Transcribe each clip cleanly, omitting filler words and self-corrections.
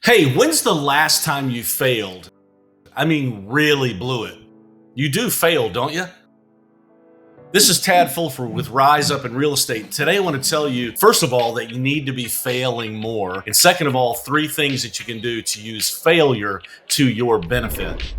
Hey, when's the last time you failed? I mean, really blew it. You do fail, don't you? This is Tad Fulford with Rise Up in Real Estate. Today I want to tell you, first of all, that you need to be failing more. And second of all, 3 things that you can do to use failure to your benefit.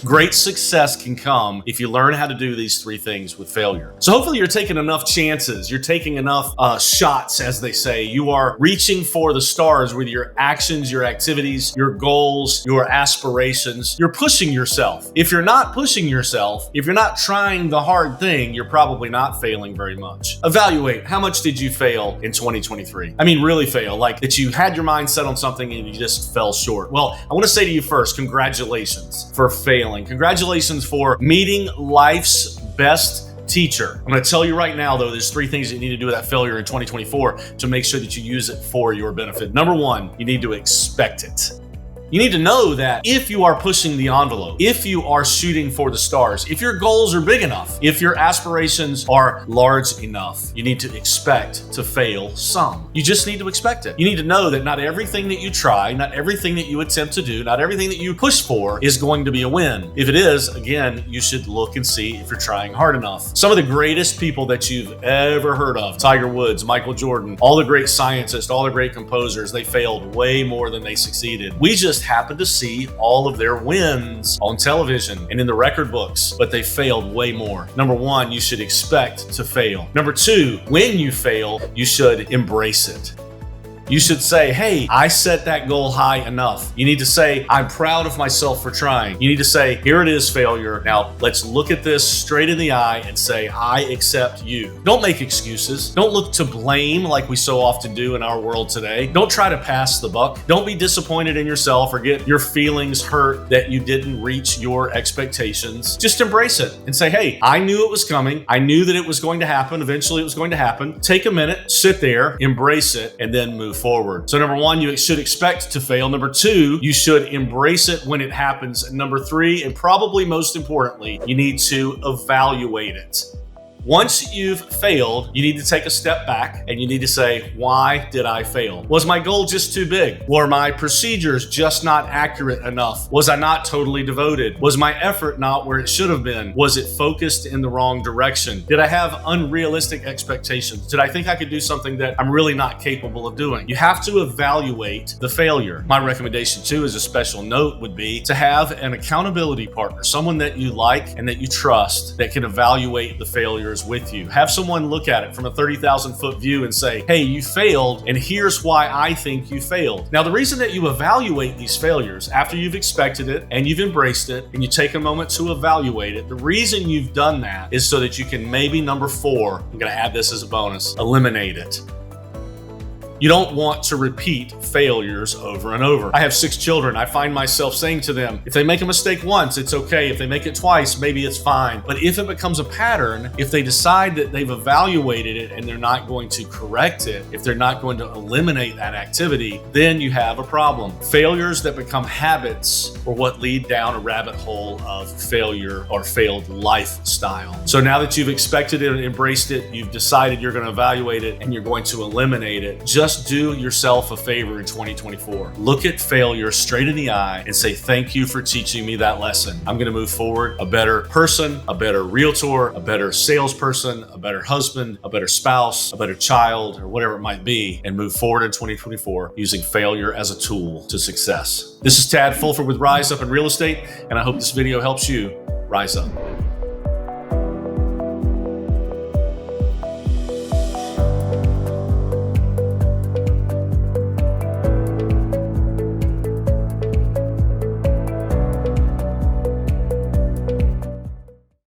Great success can come if you learn how to do these 3 things with failure. So hopefully you're taking enough chances. You're taking enough shots, as they say. You are reaching for the stars with your actions, your activities, your goals, your aspirations. You're pushing yourself. If you're not pushing yourself, if you're not trying the hard thing, you're probably not failing very much. Evaluate, how much did you fail in 2023? I mean, really fail, like that you had your mind set on something and you just fell short. Well, I want to say to you first, congratulations for failing. Congratulations for meeting life's best teacher. I'm going to tell you right now, though, there's 3 things that you need to do with that failure in 2024 to make sure that you use it for your benefit. Number 1, you need to expect it. You need to know that if you are pushing the envelope, if you are shooting for the stars, if your goals are big enough, if your aspirations are large enough, you need to expect to fail some. You just need to expect it. You need to know that not everything that you try, not everything that you attempt to do, not everything that you push for is going to be a win. If it is, again, you should look and see if you're trying hard enough. Some of the greatest people that you've ever heard of, Tiger Woods, Michael Jordan, all the great scientists, all the great composers, they failed way more than they succeeded. We just happened to see all of their wins on television and in the record books, but they failed way more. Number 1, you should expect to fail. Number 2, when you fail, you should embrace it. You should say, hey, I set that goal high enough. You need to say, I'm proud of myself for trying. You need to say, here it is, failure. Now let's look at this straight in the eye and say, I accept you. Don't make excuses. Don't look to blame like we so often do in our world today. Don't try to pass the buck. Don't be disappointed in yourself or get your feelings hurt that you didn't reach your expectations. Just embrace it and say, hey, I knew it was coming. I knew that it was going to happen. Eventually it was going to happen. Take a minute, sit there, embrace it, and then move forward. So number 1, you should expect to fail. Number 2, you should embrace it when it happens. And number 3, and probably most importantly, you need to evaluate it. Once you've failed, you need to take a step back and you need to say, why did I fail? Was my goal just too big? Were my procedures just not accurate enough? Was I not totally devoted? Was my effort not where it should have been? Was it focused in the wrong direction? Did I have unrealistic expectations? Did I think I could do something that I'm really not capable of doing? You have to evaluate the failure. My recommendation too, as a special note, would be to have an accountability partner, someone that you like and that you trust that can evaluate the failure with you. Have someone look at it from a 30,000-foot view and say, hey, you failed, and here's why I think you failed. Now, the reason that you evaluate these failures after you've expected it and you've embraced it and you take a moment to evaluate it, the reason you've done that is so that you can maybe, number 4, I'm going to add this as a bonus, eliminate it. You don't want to repeat failures over and over. I have 6 children. I find myself saying to them, if they make a mistake once, it's okay. If they make it twice, maybe it's fine. But if it becomes a pattern, if they decide that they've evaluated it and they're not going to correct it, if they're not going to eliminate that activity, then you have a problem. Failures that become habits are what lead down a rabbit hole of failure or failed lifestyle. So now that you've expected it and embraced it, you've decided you're going to evaluate it and you're going to eliminate it, just do yourself a favor in 2024. Look at failure straight in the eye and say, thank you for teaching me that lesson. I'm going to move forward a better person, a better realtor, a better salesperson, a better husband, a better spouse, a better child, or whatever it might be, and move forward in 2024 using failure as a tool to success. This is Tad Fulford with Rise Up in Real Estate, and I hope this video helps you rise up.